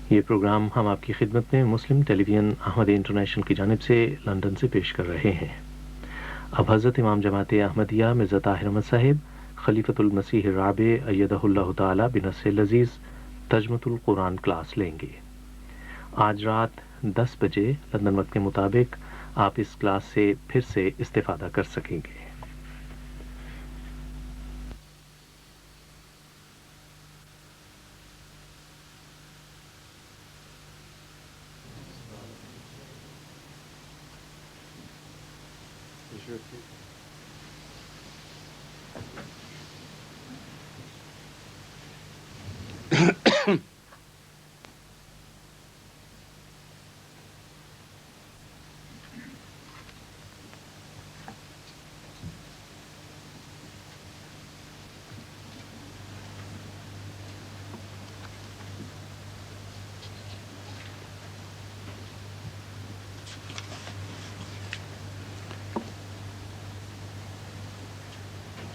یہ پروگرام ہم آپ کی خدمت میں مسلم ٹیلی ویژن احمدیہ انٹرنیشنل کی جانب سے لندن سے پیش کر رہے ہیں۔ اب حضرت امام جماعت احمدیہ مرزا طاہر احمد صاحب خلیفۃ المسیح الرابع ایدہ اللہ تعالی بنصر العزیز ترجمۃ القرآن کلاس لیں گے۔ آج رات 10 بجے لندن وقت کے مطابق آپ اس کلاس سے پھر سے استفادہ کر سکیں گے۔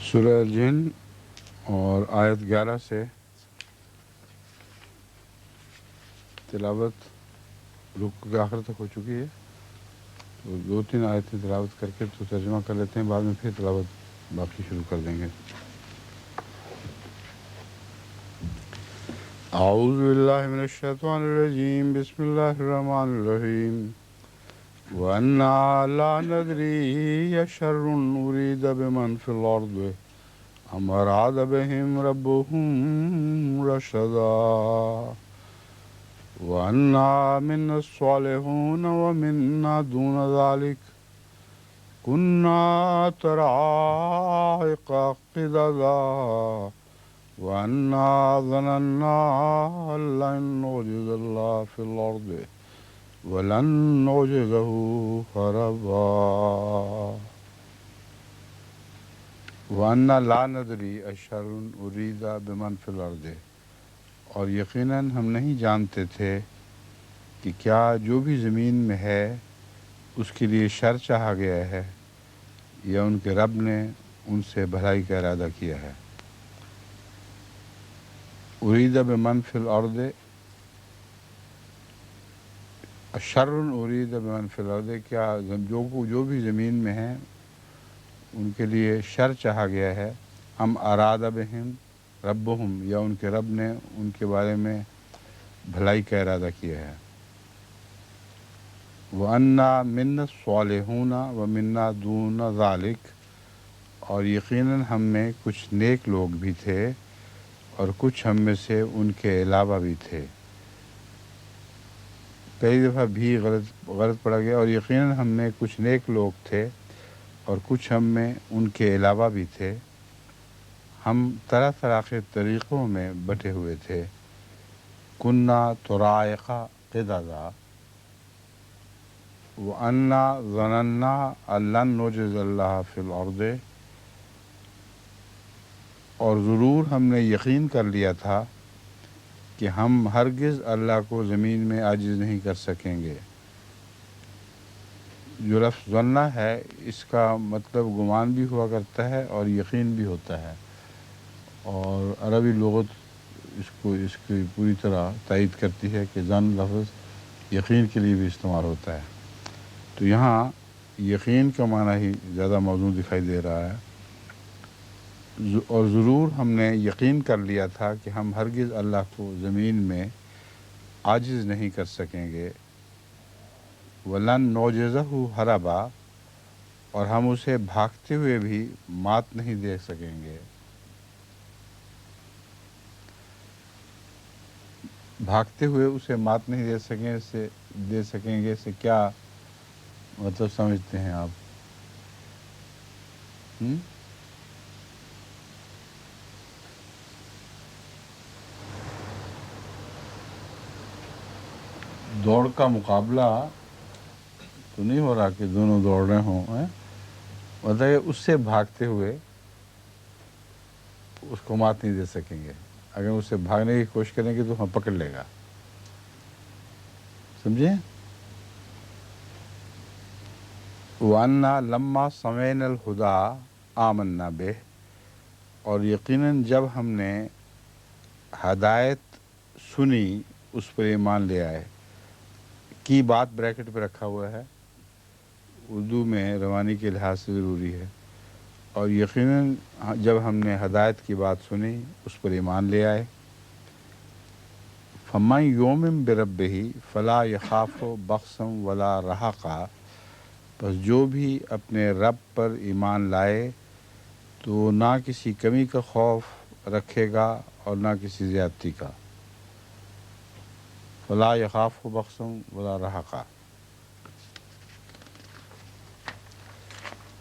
سورہ جن اور آیت 11 سے تلاوت رکو کے آخر تک ہو چکی ہے، تو 2-3 آیتیں تلاوت کر کے تو ترجمہ کر لیتے ہیں، بعد میں پھر تلاوت باقی شروع کر دیں گے۔ اعوذ باللہ من الشیطان الرجیم، بسم اللہ الرحمن الرحیم۔ وَأَنَّا لَا نَدْرِي أَشَرٌّ أُرِيدَ بِمَنْ فِي الْأَرْضِ أَمْ أَرَادَ بِهِمْ رَبُّهُمْ رَشَدًا وَأَنَّا مِنَّا الصَّالِحُونَ وَمِنَّا دُونَ ذَلِكَ كُنَّا طَرَائِقَ قِدَدًا وَأَنَّا ظَنَنَّا أَن لَّن نُّعْجِزَ اللَّهَ فِي الْأَرْضِ وَلَن نُّعْجِزَهُ هَرَبًا وَأَنَّا لَا نَدْرِي أَشَرٌّ أُرِيدَ بِمَنْ فِي الْأَرْضِ، اور یقیناً ہم نہیں جانتے تھے کہ کیا جو بھی زمین میں ہے اس کے لیے شر چاہا گیا ہے یا ان کے رب نے ان سے بھلائی کا ارادہ کیا ہے۔ اُرِیدَ بِمَنْ فِی الْأَرْضِ، شر اُرِیدَ بِمَنْ فِی الْأَرْضِ، کیا جو بھی زمین میں ہیں ان کے لیے شر چاہا گیا ہے، ہم اراد بہم ربہم، یا ان کے رب نے ان کے بارے میں بھلائی کا ارادہ کیا ہے۔ وَأَنَّا مِنَّا الصَّالِحُونَ وَمِنَّا دُونَ ذَلِكَ، اور یقیناً ہم میں کچھ نیک لوگ بھی تھے اور کچھ ہم میں سے ان کے علاوہ بھی تھے۔ پہلی دفعہ بھی غلط پڑا گیا، اور یقیناً ہم میں کچھ نیک لوگ تھے اور کچھ ہم میں ان کے علاوہ بھی تھے، ہم طرح طرح کے طریقوں میں بٹے ہوئے تھے۔ کنّا طرائق قددا وَأَنَّا ظَنَنَّا أَن لَّن نُّعْجِزَ اللَّهَ فِي الْأَرْضِ، اور ضرور ہم نے یقین کر لیا تھا کہ ہم ہرگز اللہ کو زمین میں عاجز نہیں کر سکیں گے۔ جو لفظ ظنّ ہے اس کا مطلب گمان بھی ہوا کرتا ہے اور یقین بھی ہوتا ہے، اور عربی لغت اس کی پوری طرح تائید کرتی ہے کہ ظن لفظ یقین کے لیے بھی استعمال ہوتا ہے، تو یہاں یقین کا معنی ہی زیادہ موزوں دکھائی دے رہا ہے۔ اور ضرور ہم نے یقین کر لیا تھا کہ ہم ہرگز اللہ کو زمین میں عاجز نہیں کر سکیں گے۔ وَلَن نُّعْجِزَهُ هَرَبًا، اور ہم اسے بھاگتے ہوئے بھی مات نہیں دے سکیں گے۔ بھاگتے ہوئے اسے مات نہیں دے سکیں گے سے کیا مطلب سمجھتے ہیں آپ؟ دوڑ کا مقابلہ تو نہیں ہو رہا کہ دونوں دوڑ رہے ہوں، مطلب اس سے بھاگتے ہوئے اس کو مات نہیں دے سکیں گے۔ اگر اس سے بھاگنے کی کوشش کریں گے تو ہم پکڑ لے گا، سمجھے؟ وَأَنَّا لَمَّا سَمِعْنَا الْهُدَىٰ آمَنَّا بِهِ، اور یقیناً جب ہم نے ہدایت سنی اس پر ایمان لے آئے. کی بات بریکٹ پہ رکھا ہوا ہے، اردو میں روانی کے لحاظ سے ضروری ہے. اور یقیناً جب ہم نے ہدایت کی بات سنی اس پر ایمان لے آئے. فَمَن یُؤْمِن بِرَبِّهِ فَلَا يَخَافُ بَخْسًا وَلَا رَهَقًا، پس جو بھی اپنے رب پر ایمان لائے تو وہ نہ کسی کمی کا خوف رکھے گا اور نہ کسی زیادتی کا. فَلَا يَخَافُ بَخْسًا وَلَا رَهَقًا.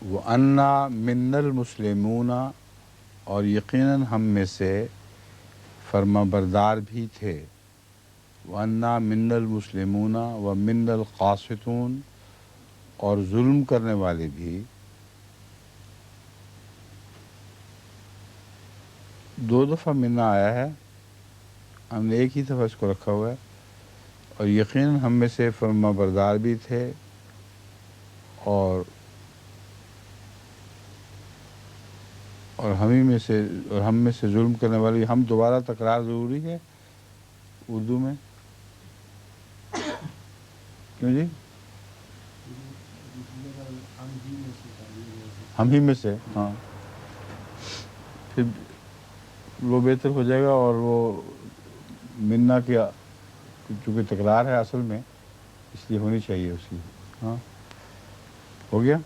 وَأَنَّا مِنَّا الْمُسْلِمُونَ، اور یقیناً ہم میں سے فرما بردار بھی تھے. وَأَنَّا مِنَّا الْمُسْلِمُونَ وَمِنَّا الْقَاسِطُونَ، اور ظلم کرنے والے بھی. دو دفعہ منا آیا ہے، ہم نے ایک ہی دفعہ اس کو رکھا ہوا ہے. اور یقیناً ہم میں سے فرما بردار بھی تھے اور ہم میں سے ظلم کرنے والے. ہم دوبارہ تکرار ضروری ہے اردو میں، کیوں جی؟ ہم ہی میں سے، ہاں، پھر وہ بہتر ہو جائے گا. اور وہ منا کیا چونکہ تکرار ہے اصل میں، اس لیے ہونی چاہیے اس کی. ہاں، ہو گیا.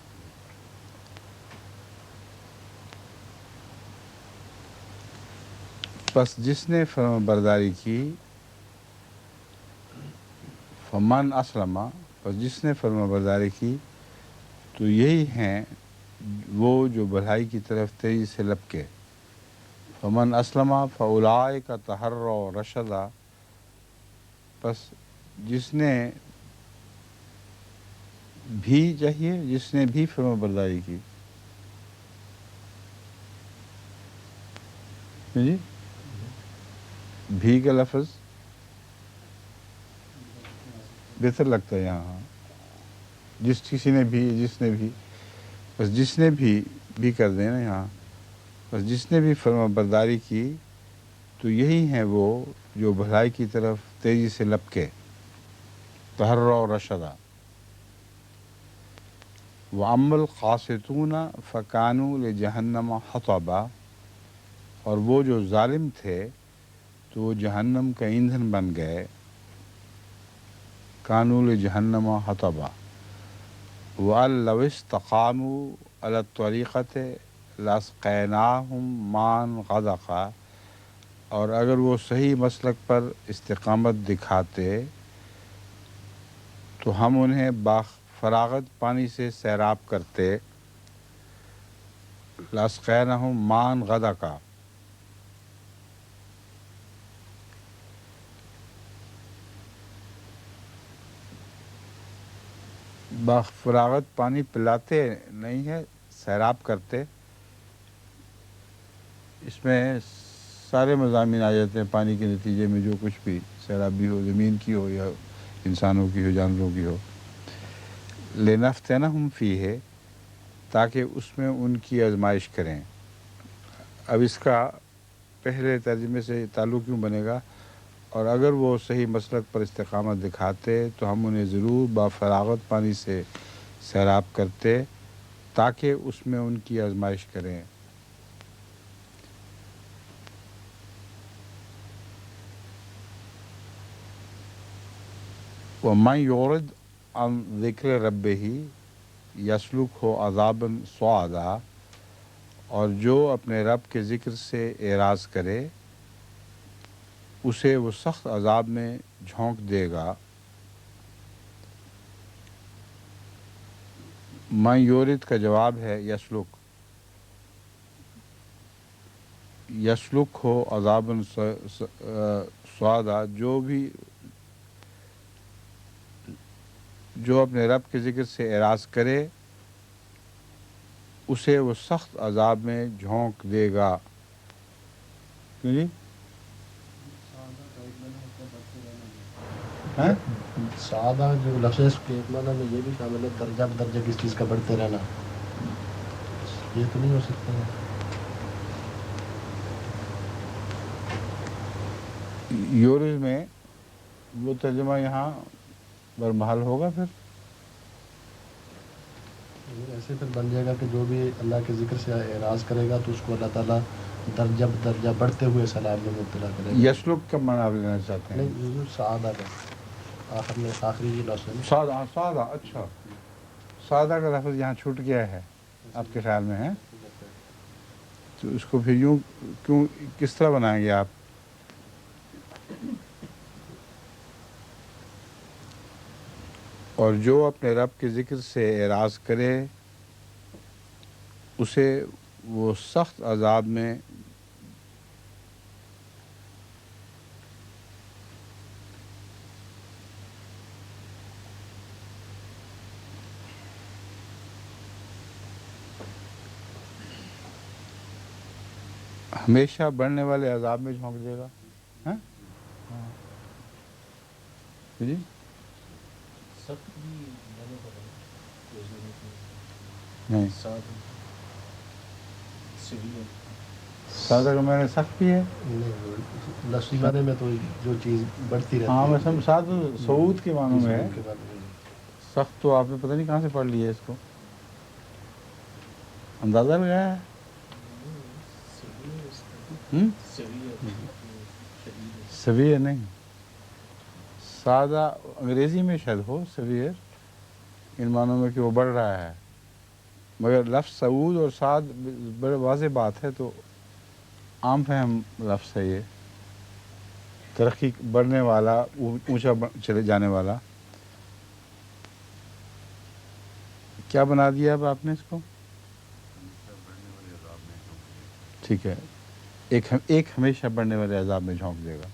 پس جس نے فرما برداری کی، فمن اسلم، پس جس نے فرما برداری کی تو یہی ہیں وہ جو بھلائی کی طرف تیزی سے لپکے. فمن اسلم فاولئک تحروا رشدا، پس جس نے بھی چاہیے، جس نے بھی فرما برداری کی. جی، بھی کا لفظ بہتر لگتا ہے یہاں. جس کسی نے بھی، جس نے بھی، بس جس نے بھی کر دیں نا یہاں. بس جس نے بھی فرما برداری کی تو یہی ہیں وہ جو بھلائی کی طرف تیزی سے لپکے. تحروا رشدا. وَأَمَّا الْقَاسِطُونَ فَكَانُوا لِجَهَنَّمَ حَطَبًا، اور وہ جو ظالم تھے تو وہ جہنم کا ایندھن بن گئے. كَانُوا لِجَهَنَّمَ حَطَبًا. وَأَن لَّوِ اسْتَقَامُوا عَلَى الطَّرِيقَةِ لَأَسْقَيْنَاهُم مَّاءً غَدَقًا، اور اگر وہ صحیح مسلک پر استقامت دکھاتے تو ہم انہیں فراغت پانی سے سیراب کرتے. لَأَسْقَيْنَاهُم مَّاءً غَدَقًا. فراغت پانی پلاتے نہیں ہے، سیراب کرتے. اس میں سارے مضامین آ جاتے ہیں پانی کے نتیجے میں، جو کچھ بھی سیرابی ہو، زمین کی ہو یا انسانوں کی ہو، جانوروں کی ہو. لِنَفْتِنَهُمْ فِيهِ، تاکہ اس میں ان کی آزمائش کریں. اب اس کا پہلے ترجمے سے تعلق کیوں بنے گا؟ اور اگر وہ صحیح مسلک پر استقامت دکھاتے تو ہم انہیں ضرور بافراغت پانی سے سیراب کرتے تاکہ اس میں ان کی آزمائش کریں. وَمَن يُعْرِضْ عَن ذِكْرِ رَبِّهِ يَسْلُكْهُ عَذَابًا صَعَدًا، اور جو اپنے رب کے ذکر سے اعراض کرے اسے وہ سخت عذاب میں جھونک دے گا. من یورد کا جواب ہے یسلک. یسلک ہو عذابً صعدا، جو اپنے رب کے ذکر سے اعراض کرے اسے وہ سخت عذاب میں جھونک دے گا. کیوں جی؟ سادہ جو لفظ ہے اس کے معنی میں یہ بھی شامل ہے درجہ بدرجہ کس چیز کا بڑھتے رہنا، یہ تو نہیں ہو سکتا ہے. یورز میں وہ ترجمہ یہاں برمحل ہوگا پھر ایسے پھر بن جائے گا کہ جو بھی اللہ کے ذکر سے اعراض کرے گا تو اس کو اللہ تعالیٰ درجہ بدرجہ بڑھتے ہوئے سلام میں مبتلا کرے گا. یسلک کا معنی آپ لینا چاہتے ہیں؟ نہیں حضور سعادہ کا آخر میں آخری یہ لفظ ہے نا. سادہ سادہ، اچھا سادہ کا لفظ یہاں چھوٹ گیا ہے آپ کے خیال میں ہے، تو اس کو پھر یوں کیوں کس طرح بنائیں گے آپ؟ اور جو اپنے رب کے ذکر سے اعراض کرے اسے وہ سخت عذاب میں ہمیشہ بڑھنے والے عذاب میں جھونک دے گا. ہاں جی نہیں، سادہ کا میں نے سخت بھی ہے. نہیں لفظی معنی میں تو جو چیز بڑھتی رہتی ہاں ہے. میں سعد سعود کے معنوں میں ہے. کے بعد میں سخت تو آپ نے پتہ نہیں کہاں سے پڑھ لیا ہے، اس کو اندازہ لگایا ہے؟ سویر نہیں، سادہ انگریزی میں شاید ہو سویر، ان معنوں میں کہ وہ بڑھ رہا ہے، مگر لفظ سعود اور سعد بڑے واضح بات ہے، تو عام فہم لفظ ہے یہ، ترقی بڑھنے والا، اونچا چلے جانے والا. کیا بنا دیا اب آپ نے اس کو؟ ٹھیک ہے، ایک ہمیشہ بڑھنے والے عذاب میں جھونک دے گا.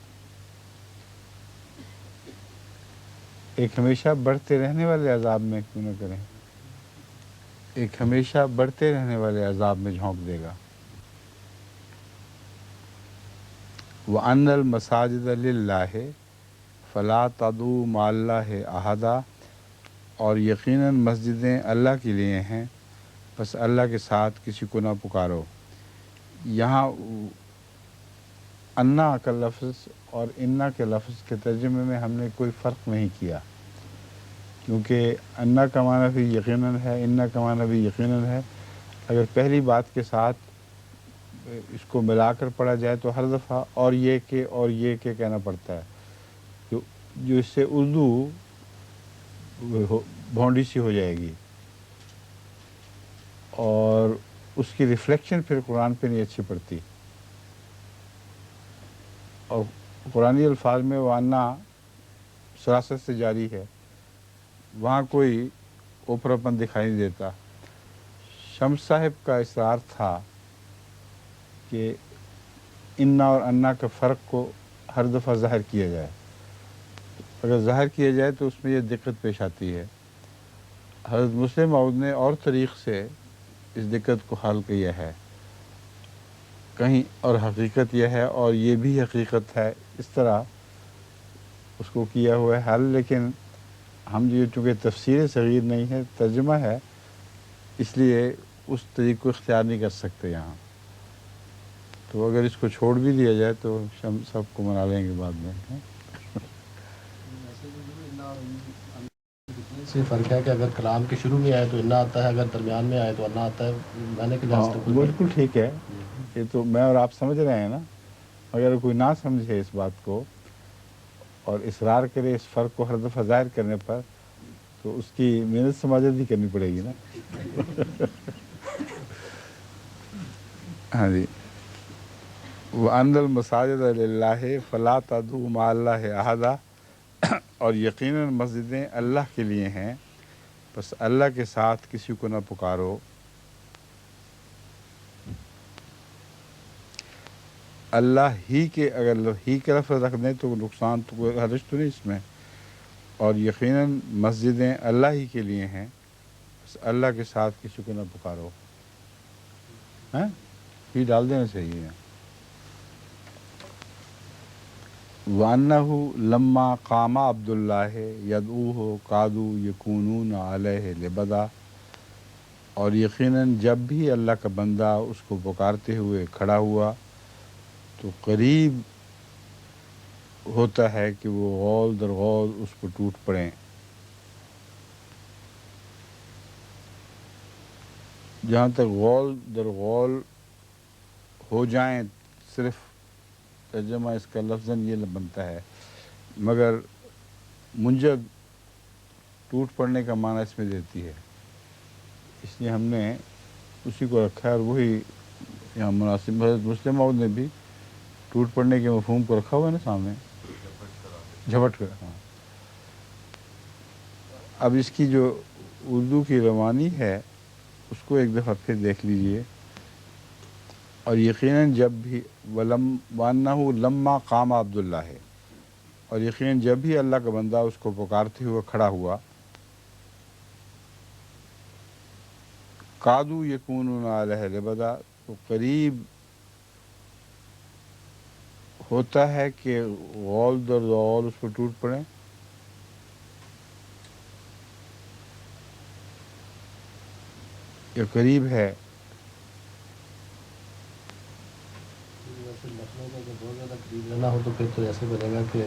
ایک ہمیشہ بڑھتے رہنے والے عذاب میں کیوں نہ کریں، ایک ہمیشہ بڑھتے رہنے والے عذاب میں جھونک دے گا. وَأَنَّ الْمَسَاجِدَ لِلَّهِ فَلَا تَدْعُوا مَعَ اللَّهِ أَحَدًا، اور یقیناً مسجدیں اللہ کے لیے ہیں، بس اللہ کے ساتھ کسی کو نہ پکارو. یہاں انا کا لفظ اور انا کے لفظ کے ترجمے میں ہم نے کوئی فرق نہیں کیا، کیونکہ انا کا معنی بھی یقیناً ہے، انا کا معنی بھی یقیناً ہے. اگر پہلی بات کے ساتھ اس کو ملا کر پڑھا جائے تو ہر دفعہ اور یہ کہ کہنا پڑتا ہے، جو اس سے اردو بھونڈی سی ہو جائے گی اور اس کی ریفلیکشن پھر قرآن پہ نہیں اچھی پڑتی. اور قرآنی الفاظ میں وانا سراست سے جاری ہے، وہاں کوئی اوپراپن دکھائی نہیں دیتا. شمس صاحب کا اصرار تھا کہ انا اور انا کے فرق کو ہر دفعہ ظاہر کیا جائے. اگر ظاہر کیا جائے تو اس میں یہ دقت پیش آتی ہے. حضرت مسلم موعود نے اور طریق سے اس دقت کو حل کیا ہے، کہیں اور حقیقت یہ ہے اور یہ بھی حقیقت ہے، اس طرح اس کو کیا ہوا ہے حل. لیکن ہم جو چونکہ تفسیر صغیر نہیں ہے، ترجمہ ہے، اس لیے اس طریق کو اختیار نہیں کر سکتے یہاں. تو اگر اس کو چھوڑ بھی دیا جائے تو ہم سب کو منا لیں گے بعد میں. سے فرق ہے کہ اگر کلام کے شروع میں آئے تو انا آتا ہے، اگر درمیان میں آئے تو انا آتا ہے. میں نے کہ بالکل ٹھیک ہے، یہ تو میں اور آپ سمجھ رہے ہیں نا. اگر کوئی نہ سمجھے اس بات کو اور اصرار کرے اس فرق کو ہر دفعہ ظاہر کرنے پر، تو اس کی محنت سماجت بھی کرنی پڑے گی نا. ہاں جی. وَأَنَّ الْمَسَاجِدَ لِلَّهِ فَلَا تَدْعُوا مَعَ اللَّهِ أَحَدًا، اور یقیناً مسجدیں اللہ کے لیے ہیں، بس اللہ کے ساتھ کسی کو نہ پکارو. اللہ ہی کے، اگر ہی کا لفظ رکھ دیں تو نقصان تو کوئی حرج تو نہیں اس میں. اور یقیناً مسجدیں اللہ ہی کے لیے ہیں، بس اللہ کے ساتھ کسی کو نہ پکارو. ہاں ہی ڈال دینا چاہیے. وَأَنَّهُ لَمَّا قَامَ عَبْدُ اللَّهِ يَدْعُوهُ قَعَدُوا يَكُونُونَ عَلَيْهِ لِبَدًا، اور یقیناً جب بھی اللہ کا بندہ اس کو پکارتے ہوئے کھڑا ہوا تو قریب ہوتا ہے کہ وہ غول در غول اس کو ٹوٹ پڑیں. جہاں تک غول در غول ہو جائیں، صرف ترجمہ اس کا لفظاً یہ بنتا ہے، مگر منجد ٹوٹ پڑنے کا معنی اس میں دیتی ہے، اس لیے ہم نے اسی کو رکھا ہے. اور وہی یہاں مناسب حضرت مسلم موعود نے بھی ٹوٹ پڑنے کے مفہوم کو رکھا ہوا ہے نا سامنے، جھپٹ کر. ہاں، اب اس کی جو اردو کی روانی ہے اس کو ایک دفعہ پھر دیکھ لیجئے. اور یقیناً جب بھی وَأَنَّهُ لَمَّا قَامَ عبداللہ ہے، اور یقیناً جب بھی اللہ کا بندہ اس کو پکارتے ہوئے کھڑا ہوا، قَادُوا يَكُونُونَ عَلَيْهِ لِبَدًا، تو قریب ہوتا ہے کہ غول در غول اس پر ٹوٹ پڑیں. یہ قریب ہے. ویسے لکھنؤ کا اگر بہت زیادہ قریب رہنا ہو تو پھر تو ایسے بنے گا کہ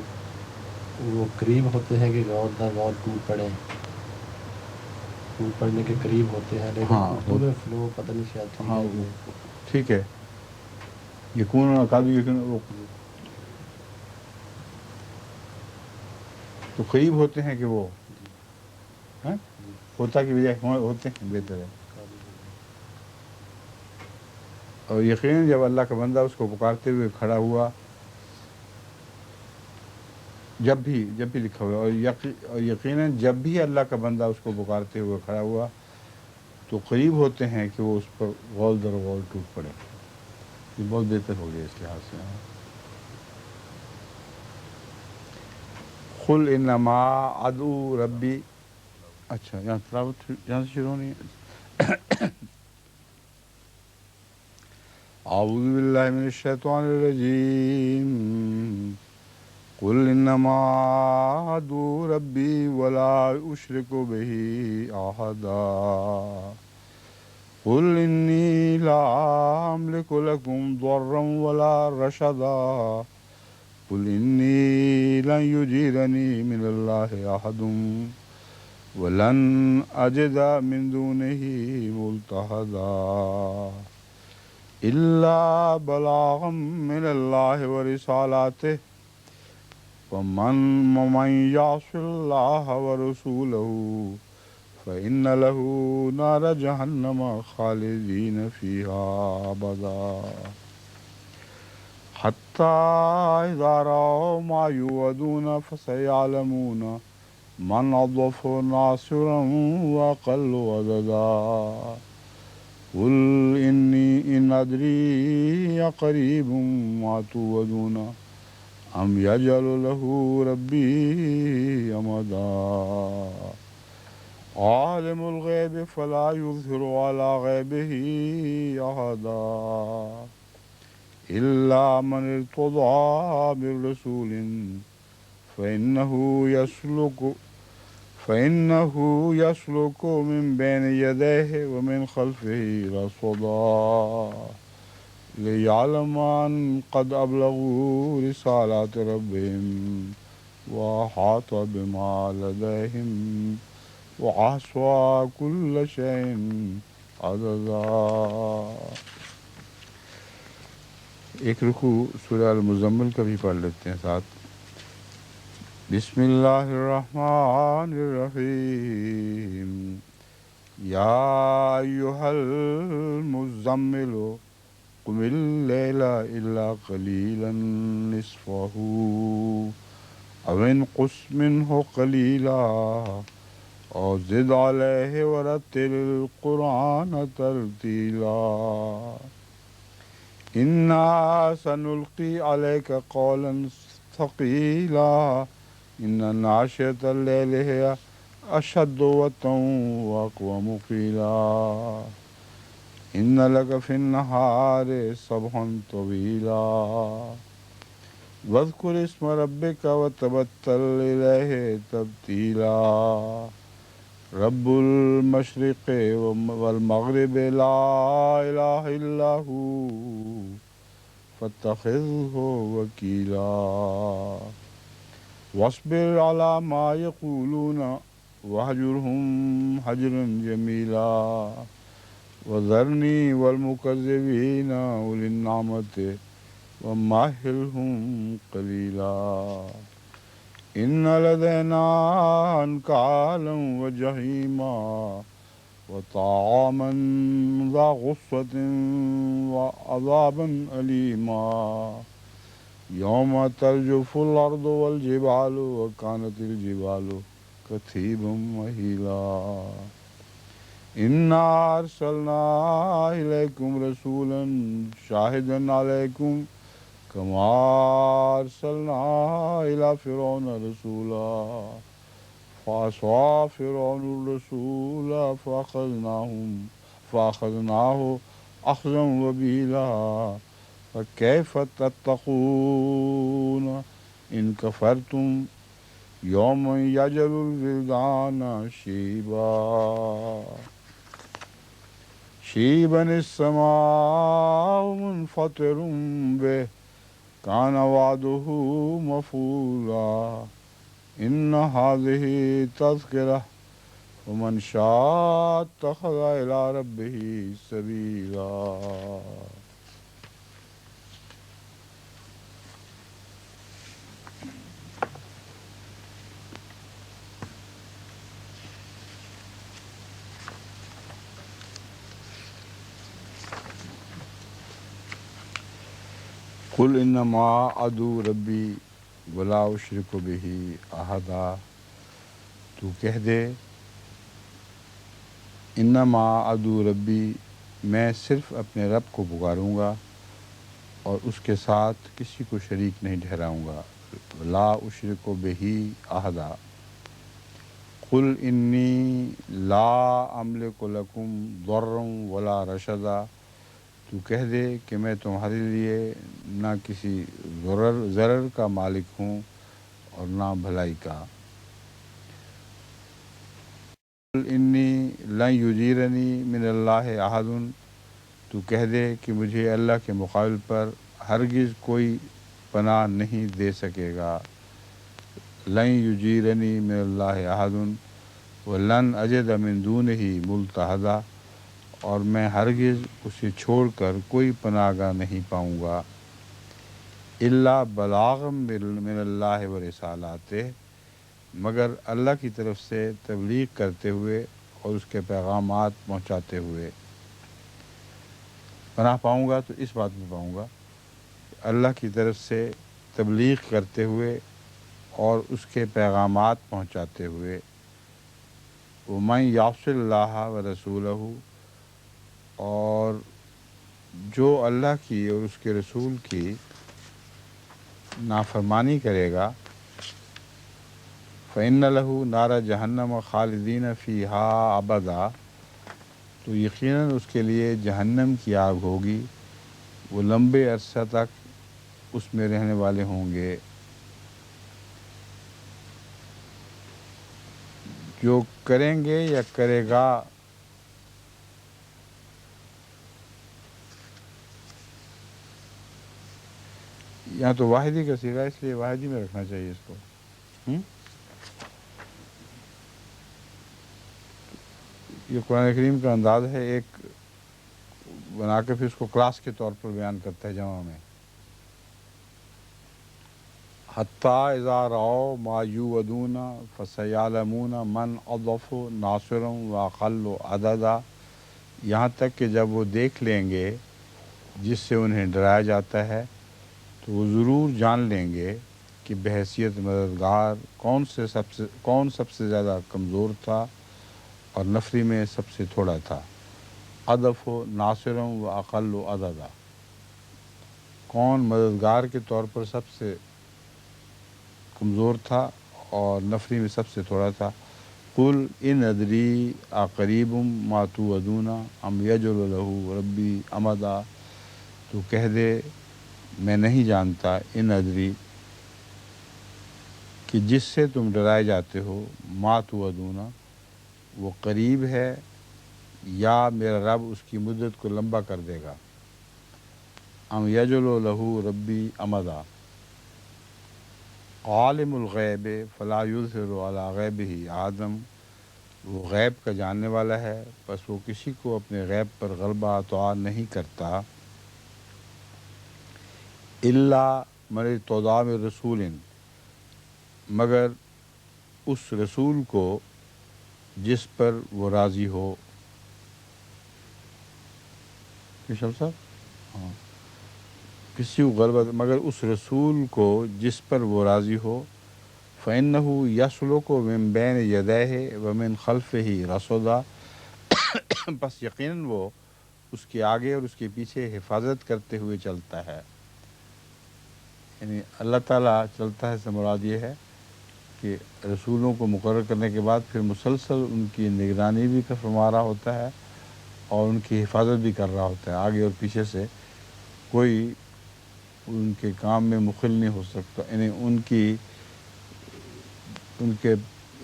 وہ قریب ہوتے ہیں کہ غور در غور ٹوٹ پڑیں، ٹوٹ پڑنے کے قریب ہوتے ہیں، لیکن ہاں اردو میں فلو پتہ نہیں شاید ٹھیک ہاں ہے کہ ٹھیک ہے. یقون قادو یقین تو قریب ہوتے ہیں کہ وہ ہاں ہوتا کی بجائے ہوتے ہیں، بہتر ہے. اور یقیناً جب اللہ کا بندہ اس کو پکارتے ہوئے کھڑا ہوا، جب بھی لکھا ہوا ہے، اور یقیناً جب بھی اللہ کا بندہ اس کو پکارتے ہوئے کھڑا ہوا تو قریب ہوتے ہیں کہ وہ اس پر غول در غول ٹوٹ پڑے. یہ بہت بہتر ہو گیا اس لحاظ سے. قل انما ادعو ربی. اچھا، یہاں تلاوت یہاں سے شروع ہونی ہے. اعوذ باللہ من الشیطان الرجیم. قل انما ادعو ربی ولا اشرک به احدا. قل انی لا املک لکم ضرا ولا رشدا. قل انی لن یجیرنی من اللہ احد ولن اجد من دونه ملتحدا الا بلاغا من اللہ ورسالاته ومن يعص الله ورسوله فإن له نار جهنم خالدين فيها أبدا حتى إذا رأوا ما يوعدون فسيعلمون من أضعف ناصرا وأقل عددا. قل إني إن أدري أقريب ما توعدون أم يجعل له ربي أمدا. عالم الغيب فلا يظهر على غيبه أحدا إلا من ارتضى من رسول فإنه يسلك من بين يديه ومن خلفه رصدا ليعلم أن قد أبلغوا رسالات ربهم وأحاط بما لديهم وأحصى كل شيء عددا. ایک رکوع سورہ المزمل کا بھی پڑھ لیتے ہیں ساتھ. بسم اللہ الرحمن الرحیم. یا ایہا المزمل قم اللیل الا قلیلا نصفہ او انقص منہ قلیلا اور زد علیہ ورتل القرآن ترتیلا. انا سنلقی علیک قولا ثقیلا ان ناشئۃ اللیل ہی اشد وطئا واقوم قیلا. ان لک فی النہار سبحا طویلا واذکر اسم ربک وتبتل الیہ تبتیلا. رب المشرق والمغرب لا الہ الا ہو فاتخذہ وکیلا. واصبر على ما يقولون واهجرهم هجرا جميلا وذرني والمكذبين أولي النعمة ومهلهم قليلا إن لدينا أنكالا وجحيما وطعاما ذا غصة وعذابا أليما يوم ترجف الأرض والجبال وكانت الجبال كثيبا مهيلا إنا أرسلنا إليكم رسولا شاهدا عليكم كما أرسلنا إلى فرعون رسولا فعصى فرعون الرسول فأخذناه أخذا وبيلا فكيف تتقون إن كفرتم يوما يجعل الولدان شيبا السماء منفطر به كان وعده مفعولا إن هذه تذكرة ومن شاء اتخذ إلى ربه سبيلا. قل انما ادعو ربی ولا اشرک بہ احدا، تو کہہ دے انما ادعو ربی، میں صرف اپنے رب کو پکاروں گا اور اس کے ساتھ کسی کو شریک نہیں ٹھہراؤں گا. لا اشرک بہ احدا. قل انی لا املک لکم ضرا ولا رشدا، تو کہہ دے کہ میں تمہارے لیے نہ کسی ضرر کا مالک ہوں اور نہ بھلائی کا. قل انی لن یجیرنی من اللہ احد، تو کہہ دے کہ مجھے اللہ کے مقابل پر ہرگز کوئی پناہ نہیں دے سکے گا. لن یجیرنی من اللہ احد ولن اجد من دونہ ملتحدا، اور میں ہرگز اسے چھوڑ کر کوئی پناہ گاہ نہیں پاؤں گا. الا بلاغا من اللہ و رسالاتہ، مگر اللہ کی طرف سے تبلیغ کرتے ہوئے اور اس کے پیغامات پہنچاتے ہوئے. پناہ پاؤں گا تو اس بات میں پاؤں گا کہ اللہ کی طرف سے تبلیغ کرتے ہوئے اور اس کے پیغامات پہنچاتے ہوئے. ومن یعص اللہ و رسولہ، اور جو اللہ کی اور اس کے رسول کی نافرمانی کرے گا، فإن لہ نار جہنم خالدین فیہا ابدا، تو یقیناً اس کے لیے جہنم کی آگ ہوگی، وہ لمبے عرصہ تک اس میں رہنے والے ہوں گے. جو کریں گے یا کرے گا، یہاں تو واحدی کا صیغہ ہے، اس لیے واحدی میں رکھنا چاہیے اس کو. یہ قرآن کریم کا انداز ہے، ایک بنا کے پھر اس کو کلاس کے طور پر بیان کرتا ہے جمع میں. حتیٰ اذا رأوا ما یوعدون فسیعلمون من اضعف ناصرا واقل عددا، یہاں تک کہ جب وہ دیکھ لیں گے جس سے انہیں ڈرایا جاتا ہے تو وہ ضرور جان لیں گے کہ بحیثیت مددگار کون سب سے زیادہ کمزور تھا اور نفری میں سب سے تھوڑا تھا. اضعف ناصرا واقل عددا، کون مددگار کے طور پر سب سے کمزور تھا اور نفری میں سب سے تھوڑا تھا. قل ان ادری اقریب ما توعدون ام یجعل لہ ربی امدا، تو کہہ دے میں نہیں جانتا، ان ادری کہ جس سے تم ڈرائے جاتے ہو، ما توعدون وہ قریب ہے یا میرا رب اس کی مدت کو لمبا کر دے گا. ام یجعل لہ ربی امدا، عالم الغیب فلا یظہر علی غیبہ آدم، وہ غیب کا جاننے والا ہے، بس وہ کسی کو اپنے غیب پر غلبہ عطا نہیں کرتا، الا من ارتضی من رسول، مگر اس رسول کو جس پر وہ راضی ہو۔ صاحب ہاں، کسی کو غلبہ مگر اس رسول کو جس پر وہ راضی ہو، فإنه يسلك من بین یدیہ ومن خلفہ رصدا، بس یقیناً وہ اس کے آگے اور اس کے پیچھے حفاظت کرتے ہوئے چلتا ہے۔ یعنی اللہ تعالیٰ چلتا ہے سے مراد یہ ہے کہ رسولوں کو مقرر کرنے کے بعد پھر مسلسل ان کی نگرانی بھی فرما رہا ہوتا ہے اور ان کی حفاظت بھی کر رہا ہوتا ہے، آگے اور پیچھے سے کوئی ان کے کام میں مخل نہیں ہو سکتا، یعنی ان کے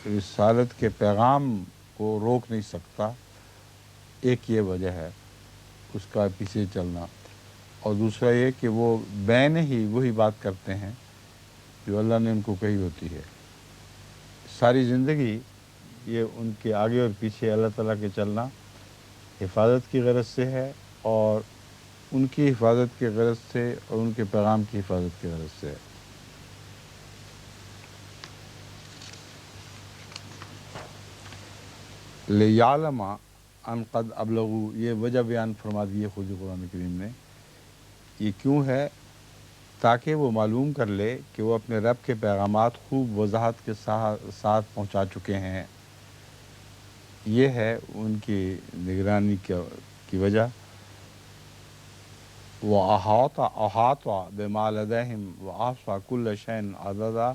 رسالت کے پیغام کو روک نہیں سکتا۔ ایک یہ وجہ ہے اس کا پیچھے چلنا، اور دوسرا یہ کہ وہ بین ہی وہی بات کرتے ہیں جو اللہ نے ان کو کہی ہوتی ہے۔ ساری زندگی یہ ان کے آگے اور پیچھے اللہ تعالیٰ کے چلنا حفاظت کی غرض سے ہے، اور ان کی حفاظت کی غرض سے اور ان کے پیغام کی حفاظت کی غرض سے ہے۔ لِیَعْلَمَ أَنْ قَدْ أَبْلَغُوا، یہ وجہ بیان فرما دی ہے خود قرآن کریم نے۔ یہ کیوں ہے؟ تاکہ وہ معلوم کر لے کہ وہ اپنے رب کے پیغامات خوب وضاحت کے ساتھ پہنچا چکے ہیں۔ یہ ہے ان کی نگرانی کی وجہ۔ وَأَحَاطَ بِمَا لَدَيْهِمْ وَأَحْصَىٰ كُلَّ شَيْءٍ عَدَدًا،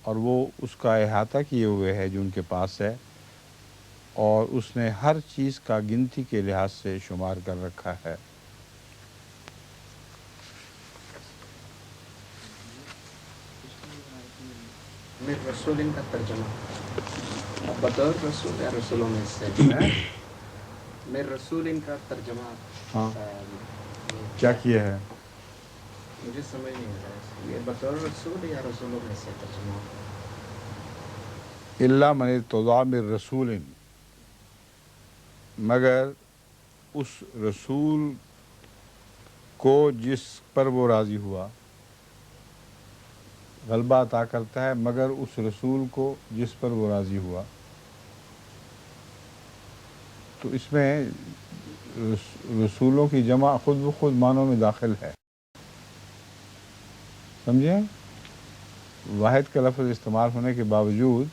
اور وہ اس کا احاطہ کیے ہوئے ہے جو ان کے پاس ہے، اور اس نے ہر چیز کا گنتی کے لحاظ سے شمار کر رکھا ہے۔ میں رسول کا ترجمہ بطور رسول یا رسولوں میں سے میں رسول کا ترجمہ ہاں کیا کیا ہے؟ مجھے سمجھ نہیں آ رہا ہے یہ بطور رسول یا رسولوں میں سے ترجمہ۔ الا من ارتضی من رسول، مگر اس رسول کو جس پر وہ راضی ہوا، غلبہ عطا کرتا ہے مگر اس رسول کو جس پر وہ راضی ہوا۔ تو اس میں رسولوں کی جمع خود بخود معنوں میں داخل ہے، سمجھے؟ واحد کا لفظ استعمال ہونے کے باوجود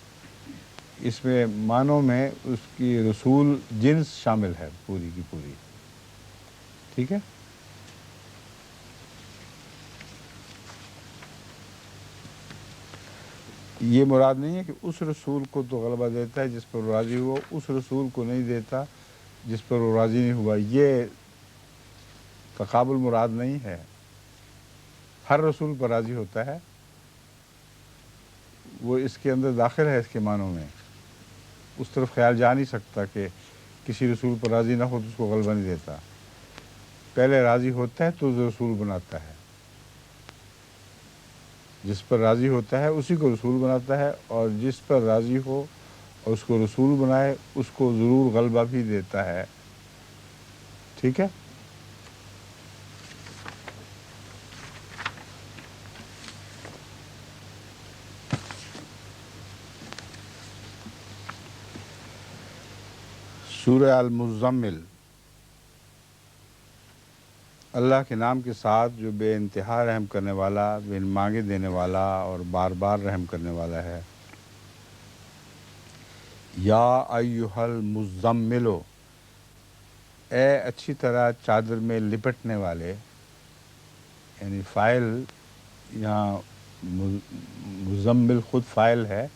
اس میں معنوں میں اس کی رسول جنس شامل ہے پوری کی پوری، ٹھیک ہے؟ یہ مراد نہیں ہے کہ اس رسول کو تو غلبہ دیتا ہے جس پر وہ راضی ہوا، اس رسول کو نہیں دیتا جس پر وہ راضی نہیں ہوا، یہ تقابل مراد نہیں ہے۔ ہر رسول پر راضی ہوتا ہے، وہ اس کے اندر داخل ہے، اس کے معنوں میں۔ اس طرف خیال جا نہیں سکتا کہ کسی رسول پر راضی نہ ہو تو اس کو غلبہ نہیں دیتا، پہلے راضی ہوتا ہے تو رسول بناتا ہے، جس پر راضی ہوتا ہے اسی کو رسول بناتا ہے، اور جس پر راضی ہو اور اس کو رسول بنائے اس کو ضرور غلبہ بھی دیتا ہے، ٹھیک ہے؟ سورہ المزمل، اللہ کے نام کے ساتھ جو بے انتہا رحم کرنے والا، بن مانگے دینے والا اور بار بار رحم کرنے والا ہے۔ یا ایھا المزمل، اے اچھی طرح چادر میں لپٹنے والے، یعنی فاعل یہاں مزمل خود فاعل ہے،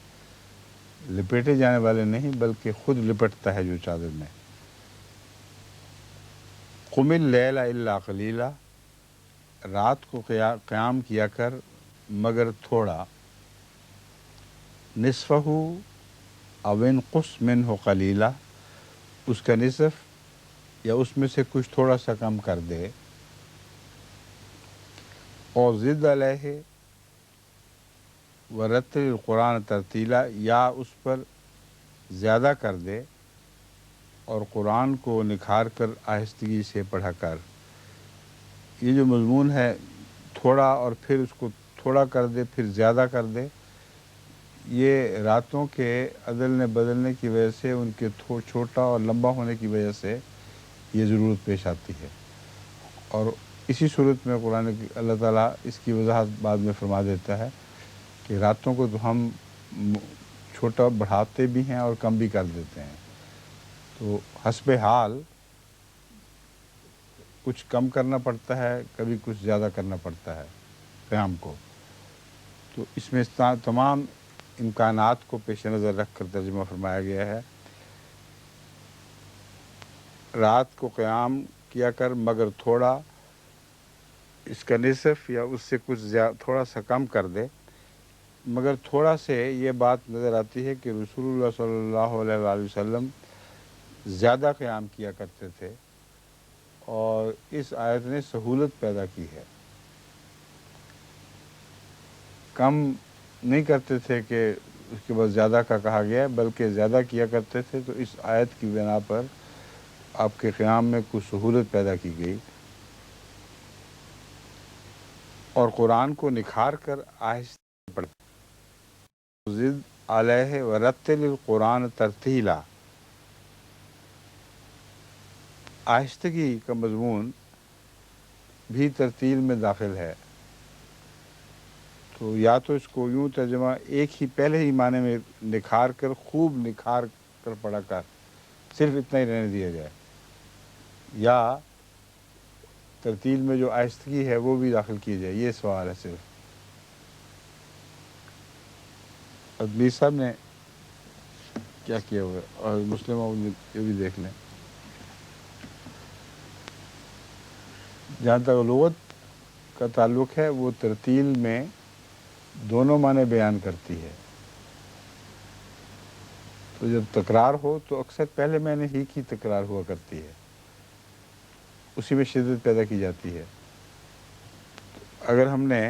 لپیٹے جانے والے نہیں بلکہ خود لپٹتا ہے جو چادر میں۔ قم اللیل الا قلیلا، رات کو قیام کیا کر مگر تھوڑا، نصفہ او انقص منہ قلیلا، اس کا نصف یا اس میں سے کچھ تھوڑا سا کم کر دے، اور زد علیہ، ورتل قرآن ترتیلا، یا اس پر زیادہ کر دے اور قرآن کو نکھار کر آہستگی سے پڑھا کر۔ یہ جو مضمون ہے تھوڑا اور پھر اس کو تھوڑا کر دے پھر زیادہ کر دے، یہ راتوں کے عدلنے بدلنے کی وجہ سے، ان کے چھوٹا اور لمبا ہونے کی وجہ سے یہ ضرورت پیش آتی ہے۔ اور اسی صورت میں قرآن کی اللہ تعالیٰ اس کی وضاحت بعد میں فرما دیتا ہے کہ راتوں کو تو ہم چھوٹا بڑھاتے بھی ہیں اور کم بھی کر دیتے ہیں، تو حسب حال کچھ کم کرنا پڑتا ہے، کبھی کچھ زیادہ کرنا پڑتا ہے قیام کو۔ تو اس میں تمام امکانات کو پیش نظر رکھ کر ترجمہ فرمایا گیا ہے۔ رات کو قیام کیا کر مگر تھوڑا، اس کا نصف یا اس سے کچھ تھوڑا سا کم کر دے۔ مگر تھوڑا سے یہ بات نظر آتی ہے کہ رسول اللہ صلی اللہ علیہ وآلہ وسلم زیادہ قیام کیا کرتے تھے، اور اس آیت نے سہولت پیدا کی ہے۔ کم نہیں کرتے تھے کہ اس کے بعد زیادہ کا کہا گیا، بلکہ زیادہ کیا کرتے تھے، تو اس آیت کی بنا پر آپ کے قیام میں کچھ سہولت پیدا کی گئی۔ اور قرآن کو نکھار کر آہستہ پڑھتے، زد علیہ ورتل القرآن ترتیلا، آہستگی کا مضمون بھی ترتیل میں داخل ہے۔ تو یا تو اس کو یوں ترجمہ ایک ہی پہلے ہی معنی میں نکھار کر، خوب نکھار کر پڑھا کر، صرف اتنا ہی رہنے دیا جائے، یا ترتیل میں جو آہستگی ہے وہ بھی داخل کی جائے، یہ سوال ہے صرف۔ ادبی صاحب نے کیا کیا ہوا ہے، اور مسلم یہ بھی دیکھ لیں۔ جہاں تک لغت کا تعلق ہے، وہ ترتیل میں دونوں معنی بیان کرتی ہے۔ تو جب تکرار ہو تو اکثر پہلے معنی ہی کی تکرار ہوا کرتی ہے، اسی میں شدت پیدا کی جاتی ہے۔ اگر ہم نے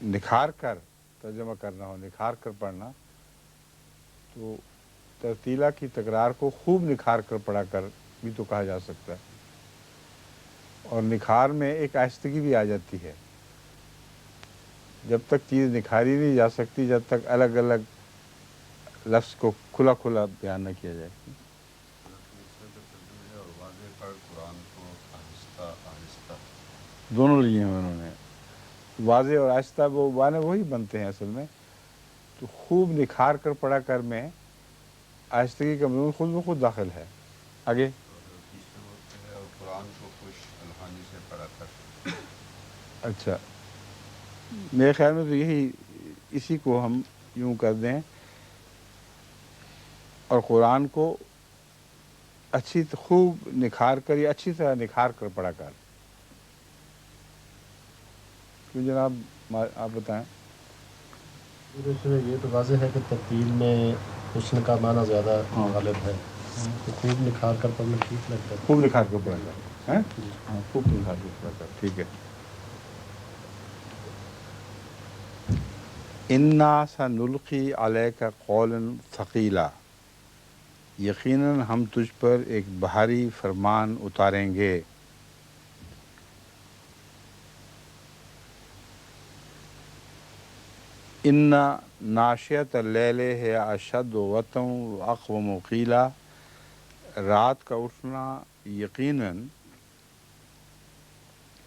نکھار کر ترجمہ کرنا ہو، نکھار کر پڑھنا، تو ترتیلہ کی تکرار کو خوب نکھار کر پڑھا کر بھی تو کہا جا سکتا ہے، اور نکھار میں ایک آہستگی بھی آ جاتی ہے۔ جب تک چیز نکھاری نہیں جا سکتی جب تک الگ الگ لفظ کو کھلا کھلا بیان نہ کیا جائے۔ دونوں لیے ہیں انہوں نے، واضح اور آہستہ، وہ معنی وہی بنتے ہیں اصل میں۔ تو خوب نکھار کر پڑھا کر میں آہستگی کا مضمون خود بخود داخل ہے۔ آگے قرآن کو خوش الحانی سے پڑھا کر، اچھا میرے خیال میں تو یہی، اسی کو ہم یوں کر دیں، اور قرآن کو اچھی خوب نکھار کر یا اچھی طرح نکھار کر پڑھا کر۔ کیوں جناب آپ بتائیں۔ یہ تو واضح ہے کہ ترتیل میں حسن کا معنی زیادہ غالب ہے، تو خوب نکھار کر پڑھنا ٹھیک لگتا ہے۔ خوب نکھار کر پڑھا کر، ہاں خوب نکھار کر پڑھا کر، ٹھیک ہے۔ انا سنلقی علیک قولا ثقیلا، یقیناً ہم تجھ پر ایک بھاری فرمان اتاریں گے۔ ان ناشیت اللیل ہے اشد وطن واقوم قیلا، رات کا اٹھنا یقیناً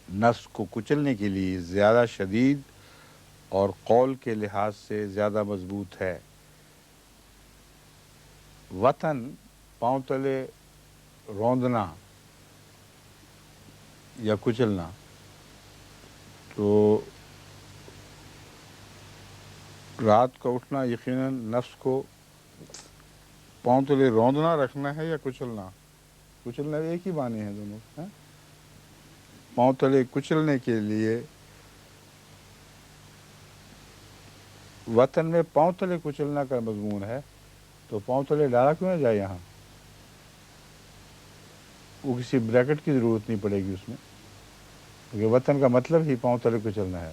نفس کو کچلنے کے لیے زیادہ شدید اور قول کے لحاظ سے زیادہ مضبوط ہے۔ وطن پاؤں تلے روندنا یا کچلنا، تو رات کا اٹھنا یقیناً نفس کو پاؤں تلے روندنا رکھنا ہے یا کچلنا، کچلنا ایک ہی معنی ہے دونوں۔ پاؤں تلے کچلنے کے لیے، وطن میں پاؤں تلے کچلنا کا مضمون ہے، تو پاؤں تلے ڈالا کیوں نہ جائے یہاں؟ وہ کسی بریکٹ کی ضرورت نہیں پڑے گی اس میں، کیونکہ وطن کا مطلب ہی پاؤں تلے کچلنا ہے۔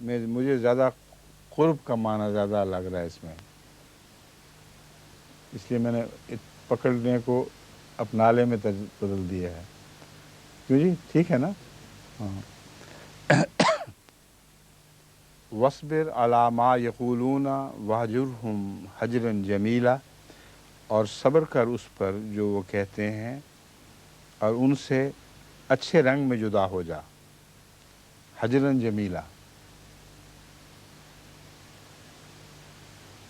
مجھے زیادہ قرب کا معنی زیادہ لگ رہا ہے اس میں، اس لیے میں نے پکڑنے کو اپنالے میں بدل دیا ہے. کیوں جی؟ ٹھیک ہے نا؟ ہاں. وَاصْبِرْ عَلَىٰ مَا يَقُولُونَ وَاهْجُرْهُمْ حَجْرًا جَمِيلًا، اور صبر کر اس پر جو وہ کہتے ہیں، اور ان سے اچھے رنگ میں جدا ہو جا. حجراً جمیلا،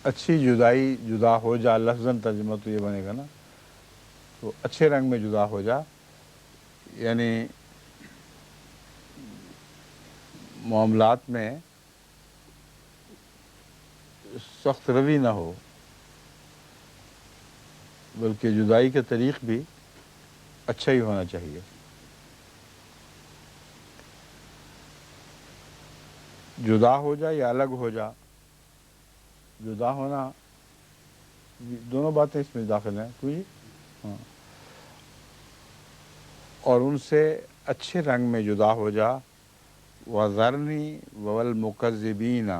اچھی جدائی، جدا ہو جا. لفظاً ترجمہ تو یہ بنے گا نا، تو اچھے رنگ میں جدا ہو جا، یعنی معاملات میں سخت روی نہ ہو، بلکہ جدائی کا طریق بھی اچھا ہی ہونا چاہیے. جدا ہو جا یا الگ ہو جا، جدا ہونا، دونوں باتیں اس میں داخل ہیں. کوئی ہاں. اور ان سے اچھے رنگ میں جدا ہو جا. وَذَرْنِي وَالْمُكَذِّبِينَ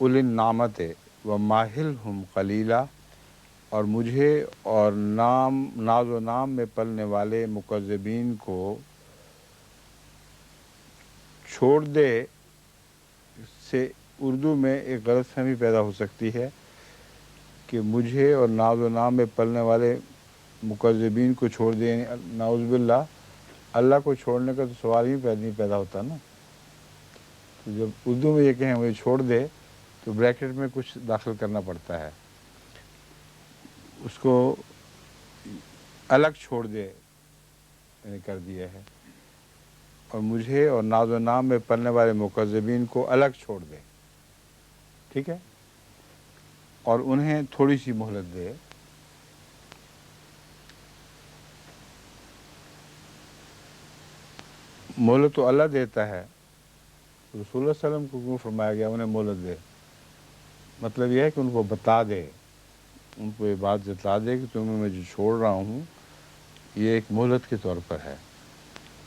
اُولِي النَّعْمَةِ وَمَهِّلْهُمْ قَلِيلًا، اور مجھے اور ناز و نام میں پلنے والے مکذبین کو چھوڑ دے. سے اردو میں ایک غلط فہمی پیدا ہو سکتی ہے کہ مجھے اور ناز و نام میں پلنے والے مکذبین کو چھوڑ دے، یعنی نعوذ باللہ اللہ کو چھوڑنے کا تو سوال ہی نہیں پیدا ہوتا نا. تو جب اردو میں یہ کہیں مجھے چھوڑ دے تو بریکٹ میں کچھ داخل کرنا پڑتا ہے، اس کو الگ چھوڑ دے یعنی کر دیا ہے. اور مجھے اور ناز و نام میں پلنے والے مکذبین کو الگ چھوڑ دے. ٹھیک ہے؟ اور انہیں تھوڑی سی مہلت دے. مہلت تو اللہ دیتا ہے، رسول اللہ صلی اللہ علیہ وسلم کو کیوں فرمایا گیا انہیں مہلت دے؟ مطلب یہ ہے کہ ان کو بتا دے، ان کو یہ بات جتلا دے کہ تمہیں میں جو چھوڑ رہا ہوں یہ ایک مہلت کے طور پر ہے.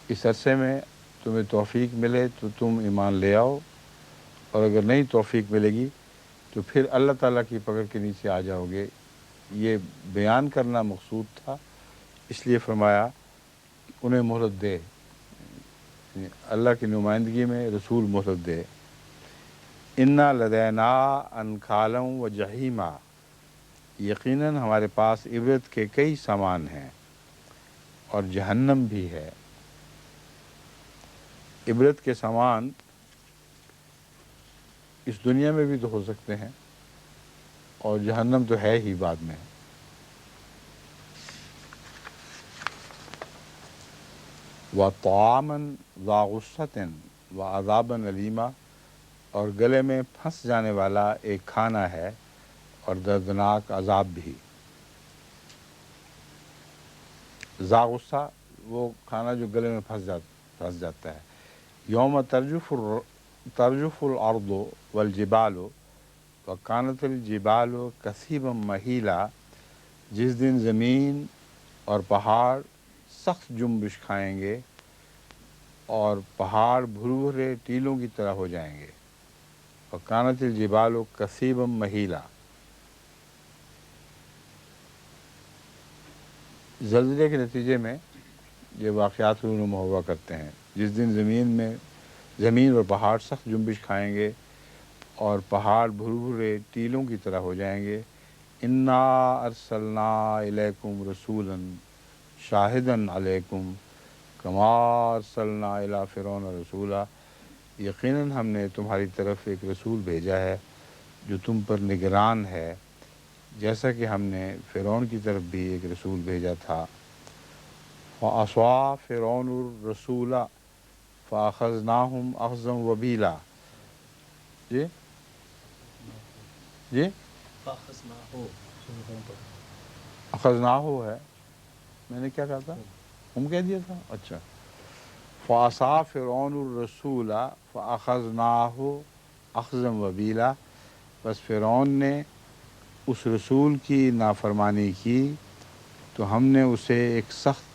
اس عرصے میں تمہیں توفیق ملے تو تم ایمان لے آؤ، اور اگر نہیں توفیق ملے گی تو پھر اللہ تعالیٰ کی پکڑ کے نیچے آ جاؤ گے. یہ بیان کرنا مقصود تھا، اس لیے فرمایا انہیں مہلت دے، یعنی اللہ کی نمائندگی میں رسول مہلت دے. انا لدینا انکالا و جہیما، یقیناً ہمارے پاس عبرت کے کئی سامان ہیں اور جہنم بھی ہے. عبرت کے سامان اس دنیا میں بھی تو ہو سکتے ہیں، اور جہنم تو ہے ہی بعد میں. وَطَعَامًا ذَا غُصَّةٍ وَعَذَابًا أَلِيمًا، اور گلے میں پھنس جانے والا ایک کھانا ہے اور دردناک عذاب بھی. ذا غصہ وہ کھانا جو گلے میں پھنس جاتا ہے. یوم ترجف الارض والجبال وکانت الجبال کثیبا مہیلا، جس دن زمین اور پہاڑ سخت جنبش کھائیں گے اور پہاڑ بھرے ٹیلوں کی طرح ہو جائیں گے. وکانت الجبال کثیبا مہیلا، زلزلے کے نتیجے میں یہ واقعات رونما ہوا کرتے ہیں. جس دن زمین اور پہاڑ سخت جنبش کھائیں گے اور پہاڑ بھرے ٹیلوں کی طرح ہو جائیں گے. انا ارسلنا الیکم رسولا شاہدا علیکم کما ارسلنا الی فرعون رسولا، یقیناً ہم نے تمہاری طرف ایک رسول بھیجا ہے جو تم پر نگران ہے، جیسا کہ ہم نے فرعون کی طرف بھی ایک رسول بھیجا تھا. فعصى فرعون الرسول فأخذناهم أخذا وبيلا. جی جی اخذناہ ہے، میں نے کیا کہا تھا؟ کہہ دیا تھا. اچھا. فعصى فرعون الرسول فأخذناه أخذا وبيلا، بس فرعون نے اس رسول کی نافرمانی کی تو ہم نے اسے ایک سخت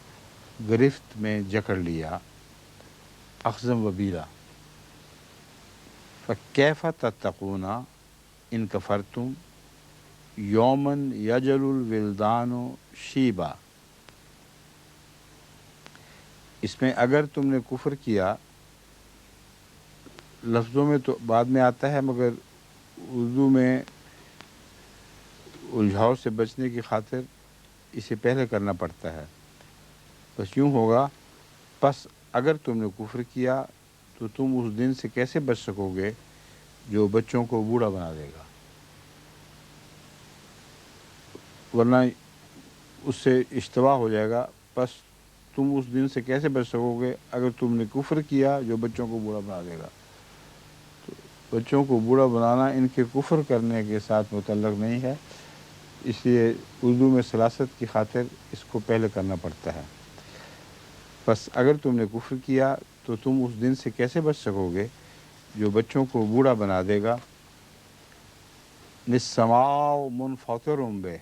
گرفت میں جکڑ لیا. اخذا وبیلا، فکیف تتقون ان کفرتم یومن یجل الولدان شیبا، اس میں اگر تم نے کفر کیا، لفظوں میں تو بعد میں آتا ہے مگر اردو میں الجھاؤ سے بچنے کی خاطر اسے پہلے کرنا پڑتا ہے. بس یوں ہوگا، پس اگر تم نے کفر کیا تو تم اس دن سے کیسے بچ سکو گے جو بچوں کو بوڑھا بنا دے گا، ورنہ اس سے اشتباہ ہو جائے گا. پس تم اس دن سے کیسے بچ سکو گے اگر تم نے کفر کیا جو بچوں کو بوڑھا بنا دے گا. تو بچوں کو بوڑھا بنانا ان کے کفر کرنے کے ساتھ متعلق نہیں ہے، اس لیے اردو میں سلاست کی خاطر اس کو پہلے کرنا پڑتا ہے. بس اگر تم نے کفر کیا تو تم اس دن سے کیسے بچ سکو گے جو بچوں کو بوڑھا بنا دے گا. السماء منفطر بہ،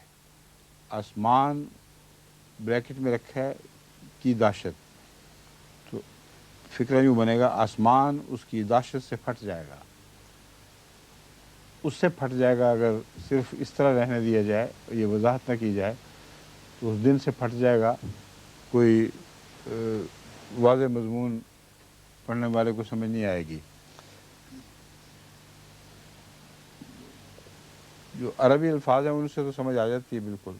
آسمان بریکٹ میں رکھا ہے کی داشت، تو فکرہ یوں بنے گا آسمان اس کی داشت سے پھٹ جائے گا. اس سے پھٹ جائے گا اگر صرف اس طرح رہنے دیا جائے، یہ وضاحت نہ کی جائے تو اس دن سے پھٹ جائے گا. کوئی واضح مضمون پڑھنے والے کو سمجھ نہیں آئے گی. جو عربی الفاظ ہیں ان سے تو سمجھ آ جاتی ہے بالکل،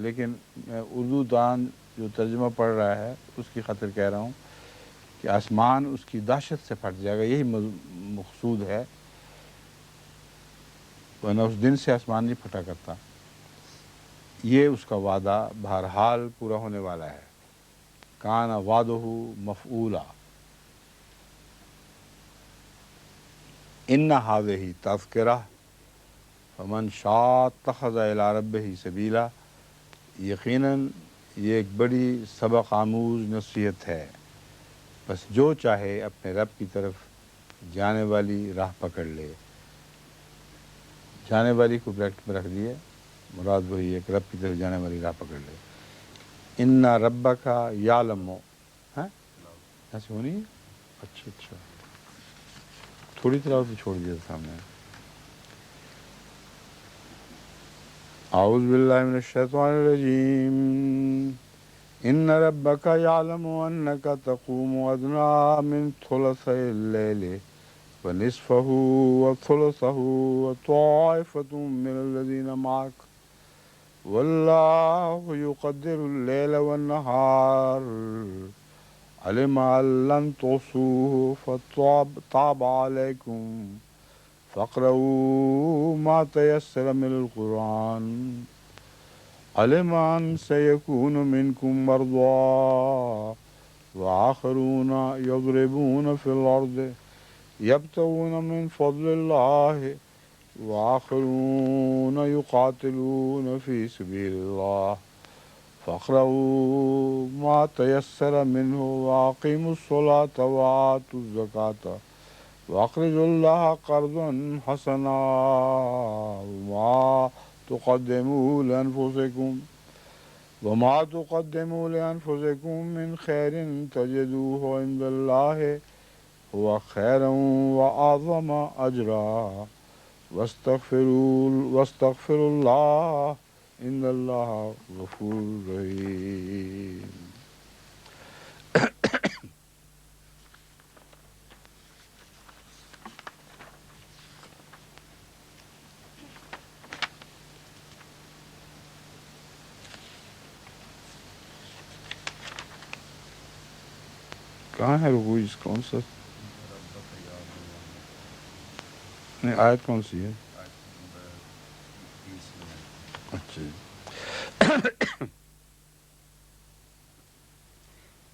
لیکن میں اردو دان جو ترجمہ پڑھ رہا ہے اس کی خاطر کہہ رہا ہوں کہ آسمان اس کی دہشت سے پھٹ جائے گا، یہی مقصود ہے، ورنہ اس دن سے آسمان نہیں پھٹا کرتا. یہ اس کا وعدہ بہرحال پورا ہونے والا ہے. کان وعدہ مفعولا. ان ہذہ تذکرہ فمن شاء اتخذ الی ربہ سبیلا. یقیناً یہ ایک بڑی سبق آموز نصیحت ہے، بس جو چاہے اپنے رب کی طرف جانے والی راہ پکڑ لے. جانے والی کو بریکٹ میں رکھ دیے، مراد وہی ہے کہ رب کی طرف جانے والی راہ پکڑ لے. ان ربک یعلم، ہاں ایسے ہونی ہے. اچھا تھوڑی طرح سے چھوڑ دیا سامنے. اعوذ باللہ من الشیطان الرجیم. ان ربک یعلم انک تقوم ادنی من ثلثی اللیل ونصفه وثلثه وطائفة من الذین معک واللہ یقدر اللیل والنہار علم ان لن تحصوه فتاب علیکم فاقرؤوا ما تیسر من القرآن علم ان سیکون منکم مرضى وآخرون یضربون فی الارض یبتغون من فضل اللہ وآخرون یقاتلون فی سبیل اللہ فاقرؤوا ما تیسر منہ واقیموا الصلاة وآتوا الزکاة واقرضوا اللہ قرضا حسنا وما تقدموا لأنفسكم من خير تجدوه عند الله هو خيرا وأعظم أجرا واستغفروا الله إن الله غفور رحيم. کہاں ہے رکوع اس کون سا؟ نہیں آیت کون سی ہے؟ اچھا.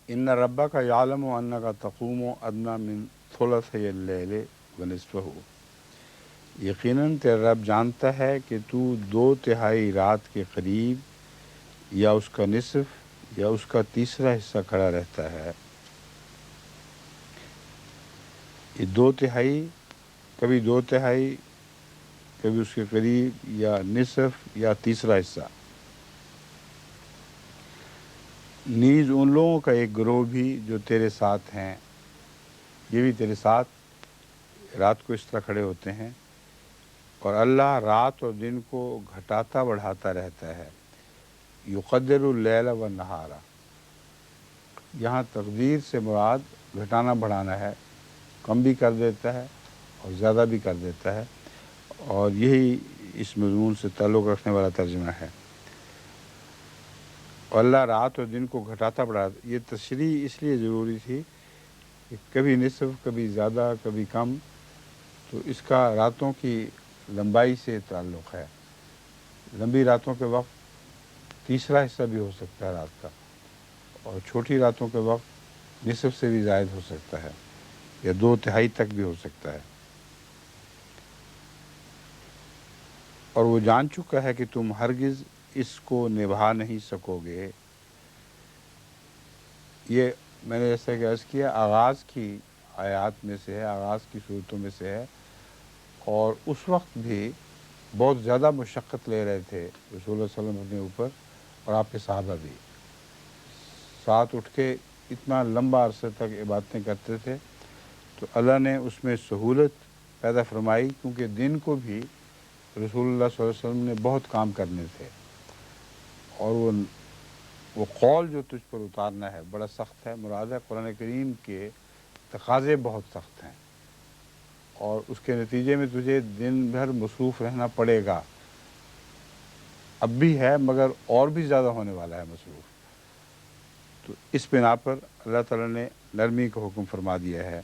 ان ربک یعلم انک تقوم ادنی من ثلثی اللیل ونصفہ. یقیناً تیرا رب جانتا ہے کہ تو 2/3 رات کے قریب یا اس کا نصف یا اس کا تیسرا حصہ کھڑا رہتا ہے. یہ 2/3، کبھی 2/3، کبھی اس کے قریب یا نصف یا تیسرا حصہ. نیز ان لوگوں کا ایک گروہ بھی جو تیرے ساتھ ہیں، یہ بھی تیرے ساتھ رات کو اس طرح کھڑے ہوتے ہیں اور اللہ رات اور دن کو گھٹاتا بڑھاتا رہتا ہے. یقدر اللیل والنہار، یہاں تقدیر سے مراد گھٹانا بڑھانا ہے، کم بھی کر دیتا ہے اور زیادہ بھی کر دیتا ہے، اور یہی اس مضمون سے تعلق رکھنے والا ترجمہ ہے. اور اللہ رات اور دن کو گھٹاتا بڑھاتا، یہ تشریح اس لیے ضروری تھی کہ کبھی نصف، کبھی زیادہ، کبھی کم، تو اس کا راتوں کی لمبائی سے تعلق ہے. لمبی راتوں کے وقت تیسرا حصہ بھی ہو سکتا ہے رات کا، اور چھوٹی راتوں کے وقت نصف سے بھی زائد ہو سکتا ہے، یا 2/3 تک بھی ہو سکتا ہے. اور وہ جان چکا ہے کہ تم ہرگز اس کو نبھا نہیں سکو گے. یہ میں نے جیسا کہ عرض کیا آغاز کی آیات میں سے ہے، آغاز کی صورتوں میں سے ہے، اور اس وقت بھی بہت زیادہ مشقت لے رہے تھے رسول اللہ صلی اللہ علیہ وسلم اپنے اوپر اور آپ کے صحابہ بھی. ساتھ اٹھ کے اتنا لمبا عرصے تک عبادتیں کرتے تھے، تو اللہ نے اس میں سہولت پیدا فرمائی، کیونکہ دن کو بھی رسول اللہ صلی اللہ علیہ وسلم نے بہت کام کرنے تھے، اور وہ قول جو تجھ پر اتارنا ہے بڑا سخت ہے. مراد ہے قرآن کریم کے تقاضے بہت سخت ہیں، اور اس کے نتیجے میں تجھے دن بھر مصروف رہنا پڑے گا. اب بھی ہے، مگر اور بھی زیادہ ہونے والا ہے مصروف. تو اس بنا پر اللہ تعالیٰ نے نرمی کا حکم فرما دیا ہے.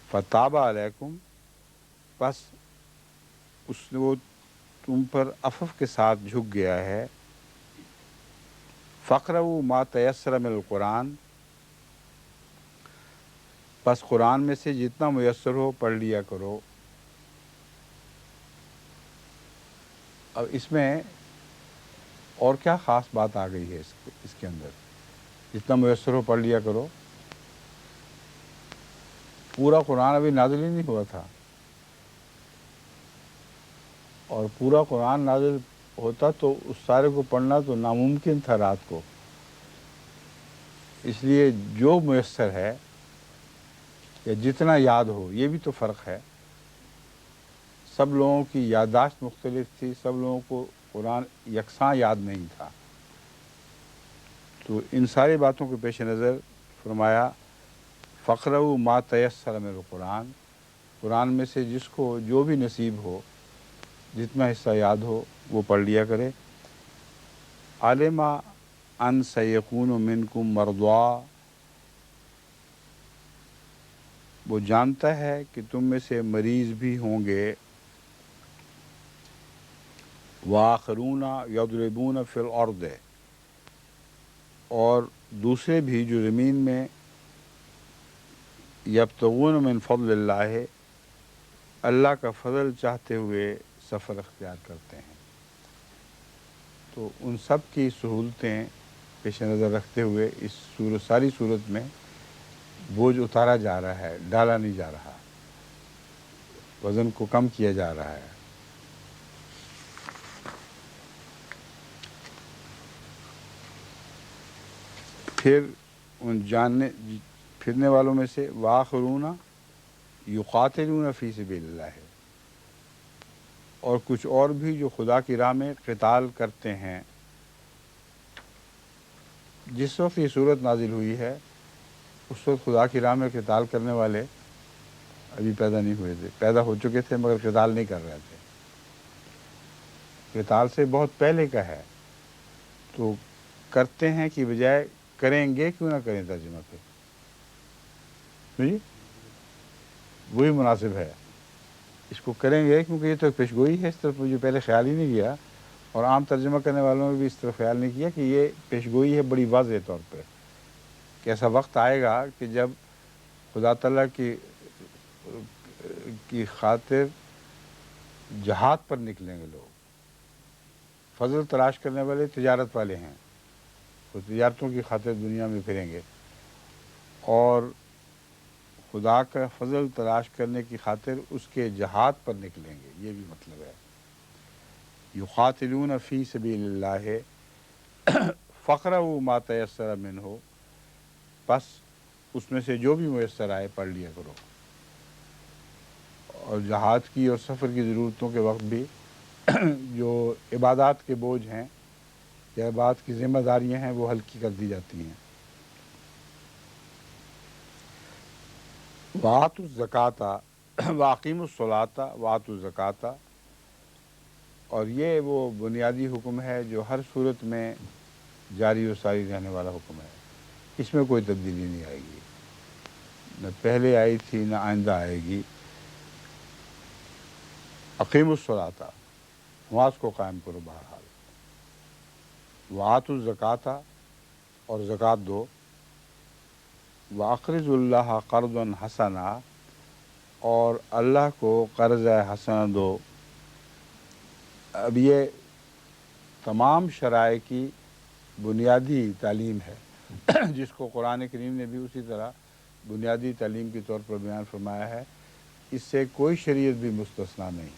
فتاب علیکم، بس اس نے وہ تم پر عفو کے ساتھ جھک گیا ہے. فقرؤ ما تیسر من القرآن، بس قرآن میں سے جتنا میسر ہو پڑھ لیا کرو. اب اس میں اور کیا خاص بات آ گئی ہے اس کے اندر؟ جتنا میسر ہو پڑھ لیا کرو. پورا قرآن ابھی نازل ہی نہیں ہوا تھا، اور پورا قرآن نازل ہوتا تو اس سارے کو پڑھنا تو ناممکن تھا رات کو. اس لیے جو میسر ہے یا جتنا یاد ہو، یہ بھی تو فرق ہے. سب لوگوں کی یادداشت مختلف تھی، سب لوگوں کو قرآن یکساں یاد نہیں تھا. تو ان ساری باتوں کے پیش نظر فرمایا فقرؤ ما تیسر من القرآن، قرآن میں سے جس کو جو بھی نصیب ہو، جتنا حصہ یاد ہو وہ پڑھ لیا کرے. علم ان سیکون منکم مرضی، وہ جانتا ہے کہ تم میں سے مریض بھی ہوں گے. وآخرون یضربون فی الارض، اور دوسرے بھی جو زمین میں یبتغون من فضل اللہ، اللہ کا فضل چاہتے ہوئے سفر اختیار کرتے ہیں. تو ان سب کی سہولتیں پیش نظر رکھتے ہوئے اس ساری صورت میں بوجھ اتارا جا رہا ہے، ڈالا نہیں جا رہا، وزن کو کم کیا جا رہا ہے. پھر ان جاننے پھرنے والوں میں سے وآخرون یقاتلون فی سبیل اللہ، اور کچھ اور بھی جو خدا کی راہ میں قتال کرتے ہیں. جس وقت یہ صورت نازل ہوئی ہے اس وقت خدا کی راہ میں قتال کرنے والے ابھی پیدا نہیں ہوئے تھے. پیدا ہو چکے تھے مگر قتال نہیں کر رہے تھے. قتال سے بہت پہلے کا ہے. تو کرتے ہیں کہ بجائے کریں گے کیوں نہ کریں ترجمہ پہ، جی وہی مناسب ہے. اس کو کریں گے کیونکہ یہ تو پیشگوئی ہے، اس طرف مجھے پہلے خیال ہی نہیں کیا، اور عام ترجمہ کرنے والوں نے بھی اس طرف خیال نہیں کیا کہ یہ پیشگوئی ہے بڑی واضح طور پہ، کہ ایسا وقت آئے گا کہ جب خدا تعالیٰ کی خاطر جہاد پر نکلیں گے لوگ. فضل تلاش کرنے والے تجارت والے ہیں، وہ تجارتوں کی خاطر دنیا میں پھریں گے، اور خدا کا فضل تلاش کرنے کی خاطر اس کے جہاد پر نکلیں گے. یہ بھی مطلب ہے. یقاتلون فی سبیل اللہ فقرؤ ما تیسر منہ، بس اس میں سے جو بھی میسر آئے پڑھ لیا کرو. اور جہاد کی اور سفر کی ضرورتوں کے وقت بھی جو عبادات کے بوجھ ہیں یا عبادات کی ذمہ داریاں ہیں وہ ہلکی کر دی جاتی ہیں۔ وَآتُوا الزَّكَاةَ وَأَقِیمُوا الصَّلَاةَ وَآتُوا الزَّكَاةَ، اور یہ وہ بنیادی حکم ہے جو ہر صورت میں جاری و ساری رہنے والا حکم ہے، اس میں کوئی تبدیلی نہیں آئے گی، نہ پہلے آئی تھی نہ آئندہ آئے گی۔ اقیم الصلاۃ، نماز کو قائم کرو بہرحال، وآتوا الزکوٰۃ، اور زکوٰۃ دو، واقرضوا اللہ قرضا حسنا، اور اللہ کو قرض حسنہ دو۔ اب یہ تمام شرائع کی بنیادی تعلیم ہے جس کو قرآن کریم نے بھی اسی طرح بنیادی تعلیم کے طور پر بیان فرمایا ہے، اس سے کوئی شریعت بھی مستثنا نہیں۔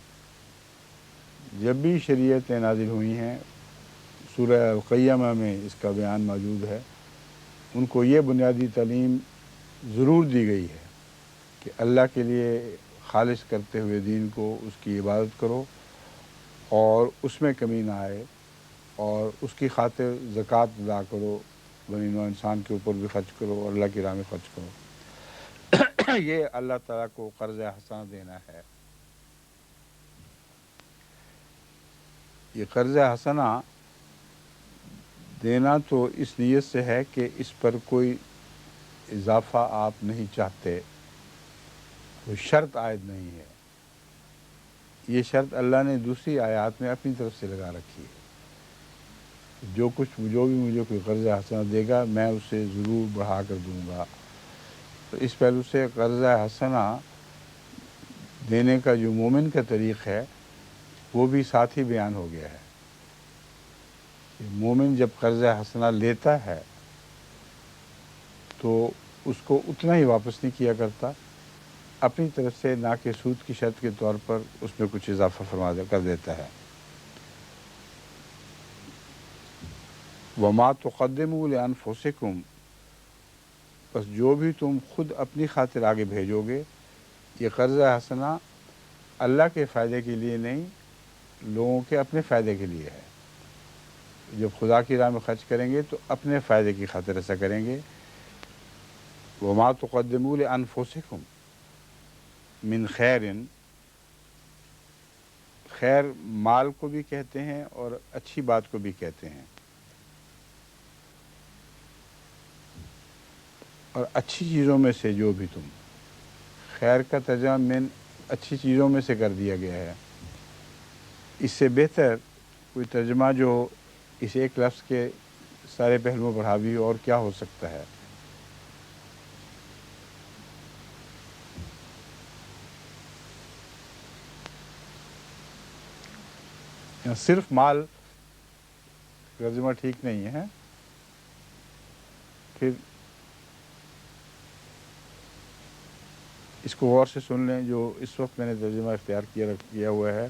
جب بھی شریعتیں نازل ہوئی ہیں، سورہ القیامہ میں اس کا بیان موجود ہے، ان کو یہ بنیادی تعلیم ضرور دی گئی ہے کہ اللہ کے لیے خالص کرتے ہوئے دین کو، اس کی عبادت کرو اور اس میں کمی نہ آئے، اور اس کی خاطر زکوٰۃ ادا کرو، بنی نوع انسان کے اوپر بھی خرچ کرو اور اللہ کی راہ میں خرچ کرو۔ یہ اللہ تعالیٰ کو قرض حسنہ دینا ہے۔ یہ قرض حسنہ دینا تو اس نیت سے ہے کہ اس پر کوئی اضافہ آپ نہیں چاہتے، کوئی شرط عائد نہیں ہے۔ یہ شرط اللہ نے دوسری آیات میں اپنی طرف سے لگا رکھی ہے، جو بھی مجھے کوئی قرض حسنہ دے گا میں اسے ضرور بڑھا کر دوں گا۔ تو اس پہلو سے قرض حسنہ دینے کا جو مومن کا طریق ہے وہ بھی ساتھ ہی بیان ہو گیا ہے۔ مومن جب قرض حسنہ لیتا ہے تو اس کو اتنا ہی واپس نہیں کیا کرتا، اپنی طرف سے نہ کہ سود کی شرط کے طور پر اس میں کچھ اضافہ کر دیتا ہے۔ وَمَا تُقَدِّمُوا لِأَنفُسِكُمْ، بس جو بھی تم خود اپنی خاطر آگے بھیجو گے، یہ قرض حسنہ اللہ کے فائدے کے لیے نہیں، لوگوں کے اپنے فائدے کے لیے ہے۔ جب خدا کی راہ میں خرچ کریں گے تو اپنے فائدے کی خاطر ایسا کریں گے۔ وَمَا تُقَدِّمُوا لِأَنفُسِكُمْ مِنْ خَيْرٍ، خیر مال کو بھی کہتے ہیں اور اچھی بات کو بھی کہتے ہیں، اور اچھی چیزوں میں سے جو بھی تم، خیر کا ترجمہ من اچھی چیزوں میں سے کر دیا گیا ہے۔ اس سے بہتر کوئی ترجمہ جو اس ایک لفظ کے سارے پہلوؤں پر حاوی ہو اور کیا ہو سکتا ہے۔ صرف مال ترجمہ ٹھیک نہیں ہے، پھر اس کو غور سے سن لیں جو اس وقت میں نے ترجمہ اختیار کیا ہوا ہے۔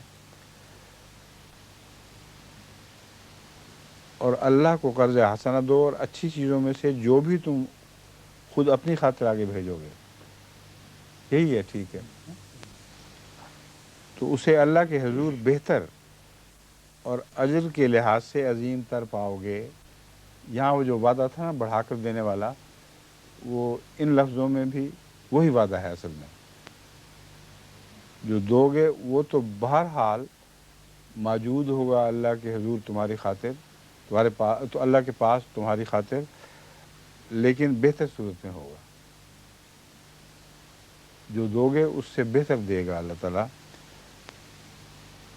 اور اللہ کو قرض حسنہ دو، اور اچھی چیزوں میں سے جو بھی تم خود اپنی خاطر آگے بھیجو گے، یہی ہے، ٹھیک ہے، تو اسے اللہ کے حضور بہتر اور اجر کے لحاظ سے عظیم تر پاؤ گے۔ یہاں وہ جو وعدہ تھا نا بڑھا کر دینے والا، وہ ان لفظوں میں بھی وہی وعدہ ہے۔ اصل میں جو دو گے وہ تو بہرحال موجود ہوگا اللہ کے حضور تمہاری خاطر، تمہارے پاس تو اللہ کے پاس تمہاری خاطر، لیکن بہتر صورت میں ہوگا۔ جو دو گے اس سے بہتر دے گا اللہ تعالیٰ۔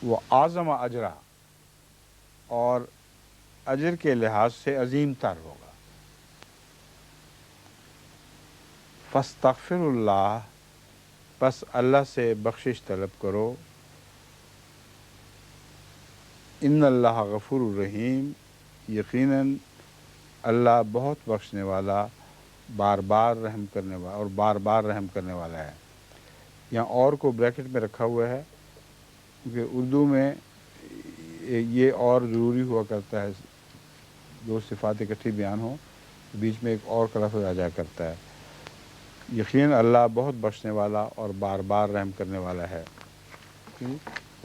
وہ اعظم اجرا، اور اجر کے لحاظ سے عظیم تر ہوگا۔ فاستغفر اللہ، پس اللہ سے بخشش طلب کرو۔ ان اللہ غفور الرحیم، یقیناً اللہ بہت بخشنے والا، بار بار رحم کرنے والا، اور بار بار رحم کرنے والا ہے۔ یہاں اور کو بریکٹ میں رکھا ہوا ہے کیونکہ اردو میں یہ اور ضروری ہوا کرتا ہے، دو صفات اکٹھی بیان ہوں، بیچ میں ایک اور کا لفظ آ جایا کرتا ہے۔ یقین اللہ بہت بخشنے والا اور بار بار رحم کرنے والا ہے.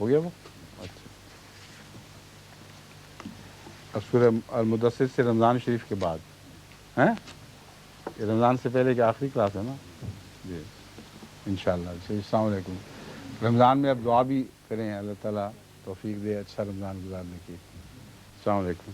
ہو گیا وہ؟ اچھا. اب سورہ المدثر سے رمضان شریف کے بعد ہیں؟ یہ رمضان سے پہلے کی آخری کلاس ہے نا جی انشاءاللہ. السلام علیکم. رمضان میں اب دعا بھی کریں اللہ تعالیٰ توفیق دے اچھا رمضان گزارنے کی. السلام علیکم.